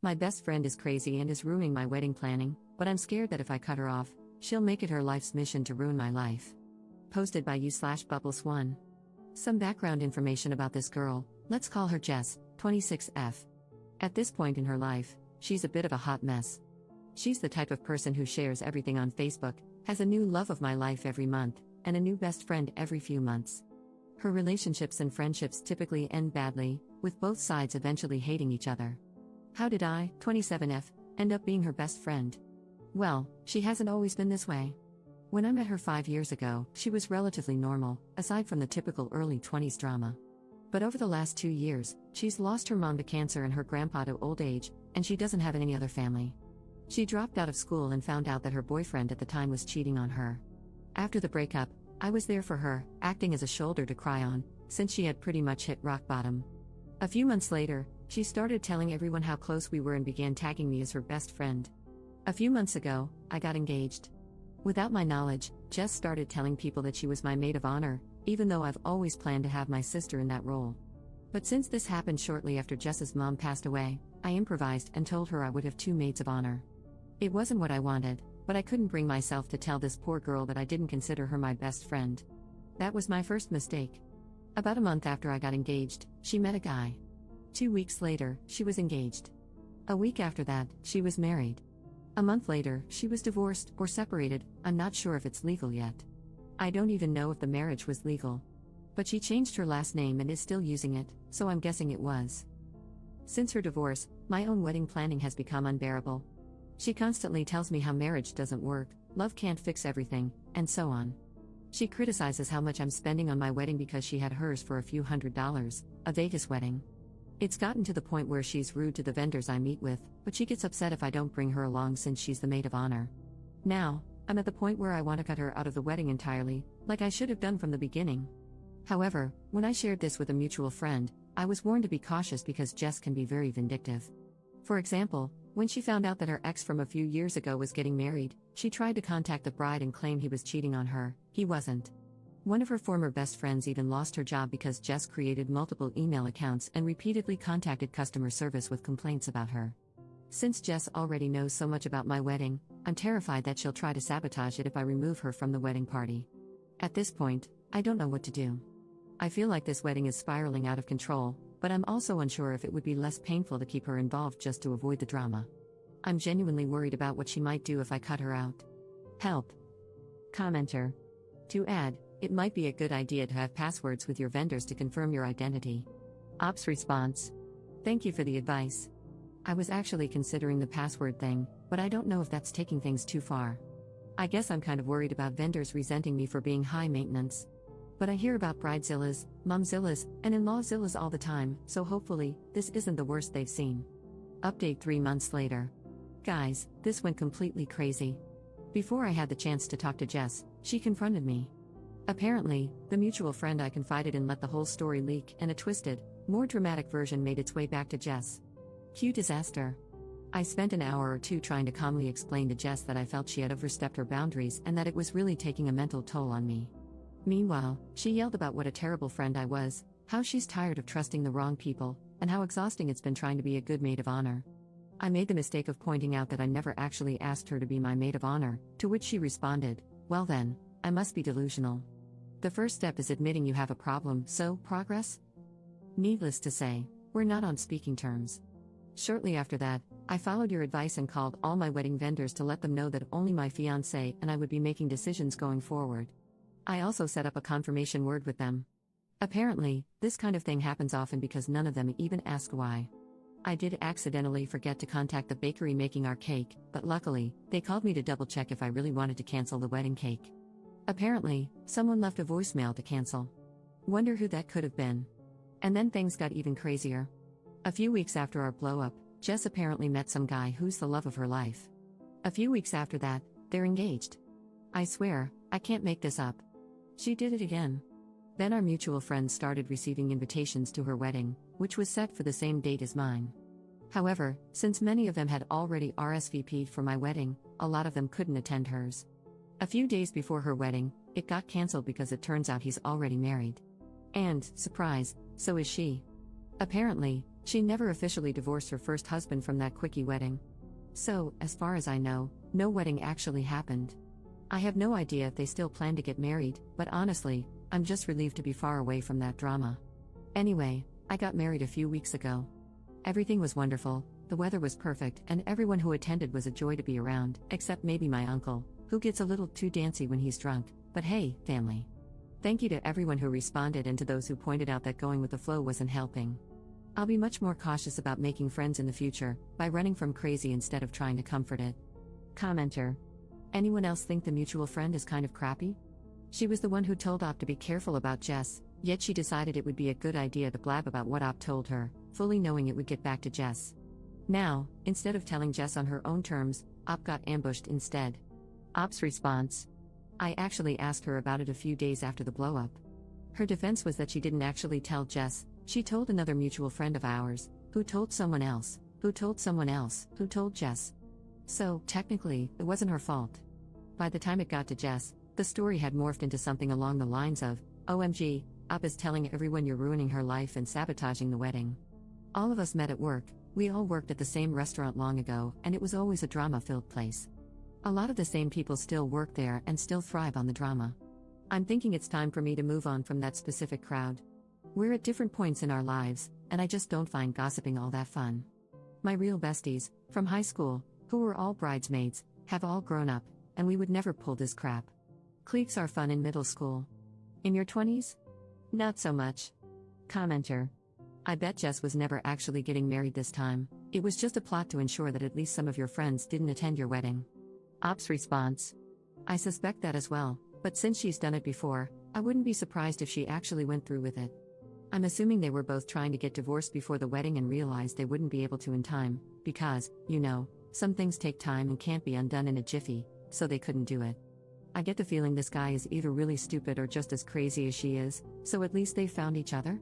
My best friend is crazy and is ruining my wedding planning, but I'm scared that if I cut her off, she'll make it her life's mission to ruin my life. Posted by you/Bubbles1. Some background information about this girl. Let's call her Jess, 26F. At this point in her life, she's a bit of a hot mess. She's the type of person who shares everything on Facebook, has a new love of my life every month, and a new best friend every few months. Her relationships and friendships typically end badly, with both sides eventually hating each other. How did I, 27F, end up being her best friend? Well, she hasn't always been this way. When I met her 5 years ago, she was relatively normal, aside from the typical early 20s drama. But over the last 2 years, she's lost her mom to cancer and her grandpa to old age, and she doesn't have any other family. She dropped out of school and found out that her boyfriend at the time was cheating on her. After the breakup, I was there for her, acting as a shoulder to cry on, since she had pretty much hit rock bottom. A few months later, she started telling everyone how close we were and began tagging me as her best friend. A few months ago, I got engaged. Without my knowledge, Jess started telling people that she was my maid of honor, even though I've always planned to have my sister in that role. But since this happened shortly after Jess's mom passed away, I improvised and told her I would have 2 maids of honor. It wasn't what I wanted, but I couldn't bring myself to tell this poor girl that I didn't consider her my best friend. That was my first mistake. About a month after I got engaged, she met a guy. 2 weeks later, she was engaged. A week after that, she was married. A month later, she was divorced or separated. I'm not sure if it's legal yet. I don't even know if the marriage was legal. But she changed her last name and is still using it, so I'm guessing it was. Since her divorce, my own wedding planning has become unbearable. She constantly tells me how marriage doesn't work, love can't fix everything, and so on. She criticizes how much I'm spending on my wedding because she had hers for a few $100s, a Vegas wedding. It's gotten to the point where she's rude to the vendors I meet with, but she gets upset if I don't bring her along since she's the maid of honor. Now, I'm at the point where I want to cut her out of the wedding entirely, like I should have done from the beginning. However, when I shared this with a mutual friend, I was warned to be cautious because Jess can be very vindictive. For example, when she found out that her ex from a few years ago was getting married, she tried to contact the bride and claim he was cheating on her. He wasn't. One of her former best friends even lost her job because Jess created multiple email accounts and repeatedly contacted customer service with complaints about her. Since Jess already knows so much about my wedding, I'm terrified that she'll try to sabotage it if I remove her from the wedding party. At this point, I don't know what to do. I feel like this wedding is spiraling out of control, but I'm also unsure if it would be less painful to keep her involved just to avoid the drama. I'm genuinely worried about what she might do if I cut her out. Help. Commenter. To add, it might be a good idea to have passwords with your vendors to confirm your identity. Ops response. Thank you for the advice. I was actually considering the password thing, but I don't know if that's taking things too far. I guess I'm kind of worried about vendors resenting me for being high maintenance. But I hear about bridezillas, momzillas, and in-lawzillas all the time, so hopefully, this isn't the worst they've seen. Update 3 months later. Guys, this went completely crazy. Before I had the chance to talk to Jess, she confronted me. Apparently, the mutual friend I confided in let the whole story leak, and a twisted, more dramatic version made its way back to Jess. Cue disaster. I spent an hour or 2 trying to calmly explain to Jess that I felt she had overstepped her boundaries and that it was really taking a mental toll on me. Meanwhile, she yelled about what a terrible friend I was, how she's tired of trusting the wrong people, and how exhausting it's been trying to be a good maid of honor. I made the mistake of pointing out that I never actually asked her to be my maid of honor, to which she responded, "Well then, I must be delusional." The first step is admitting you have a problem, so, progress? Needless to say, we're not on speaking terms. Shortly after that, I followed your advice and called all my wedding vendors to let them know that only my fiancé and I would be making decisions going forward. I also set up a confirmation word with them. Apparently, this kind of thing happens often because none of them even ask why. I did accidentally forget to contact the bakery making our cake, but luckily, they called me to double-check if I really wanted to cancel the wedding cake. Apparently, someone left a voicemail to cancel. Wonder who that could have been. And then things got even crazier. A few weeks after our blow-up, Jess apparently met some guy who's the love of her life. A few weeks after that, they're engaged. I swear, I can't make this up. She did it again. Then our mutual friends started receiving invitations to her wedding, which was set for the same date as mine. However, since many of them had already RSVP'd for my wedding, a lot of them couldn't attend hers. A few days before her wedding, it got cancelled because it turns out he's already married. And, surprise, so is she. Apparently, She never officially divorced her first husband from that quickie wedding. So, as far as I know, no wedding actually happened. I have no idea if they still plan to get married, but honestly, I'm just relieved to be far away from that drama. Anyway, I got married a few weeks ago. Everything was wonderful, the weather was perfect, and everyone who attended was a joy to be around, except maybe my uncle, who gets a little too dancy when he's drunk, but hey, family. Thank you to everyone who responded and to those who pointed out that going with the flow wasn't helping. I'll be much more cautious about making friends in the future, by running from crazy instead of trying to comfort it. Commenter. Anyone else think the mutual friend is kind of crappy? She was the one who told Op to be careful about Jess, yet she decided it would be a good idea to blab about what Op told her, fully knowing it would get back to Jess. Now, instead of telling Jess on her own terms, Op got ambushed instead. Op's response. I actually asked her about it a few days after the blow-up. Her defense was that she didn't actually tell Jess, she told another mutual friend of ours, who told someone else, who told someone else, who told Jess. So, technically, it wasn't her fault. By the time it got to Jess, the story had morphed into something along the lines of, OMG, Op is telling everyone you're ruining her life and sabotaging the wedding. All of us met at work, we all worked at the same restaurant long ago, and it was always a drama-filled place. A lot of the same people still work there and still thrive on the drama. I'm thinking it's time for me to move on from that specific crowd. We're at different points in our lives, and I just don't find gossiping all that fun. My real besties, from high school, who were all bridesmaids, have all grown up, and we would never pull this crap. Cliques are fun in middle school. In your 20s? Not so much. Commenter. I bet Jess was never actually getting married this time, it was just a plot to ensure that at least some of your friends didn't attend your wedding. Op's response. I suspect that as well, but since she's done it before, I wouldn't be surprised if she actually went through with it. I'm assuming they were both trying to get divorced before the wedding and realized they wouldn't be able to in time, because, you know, some things take time and can't be undone in a jiffy, so they couldn't do it. I get the feeling this guy is either really stupid or just as crazy as she is, so at least they found each other?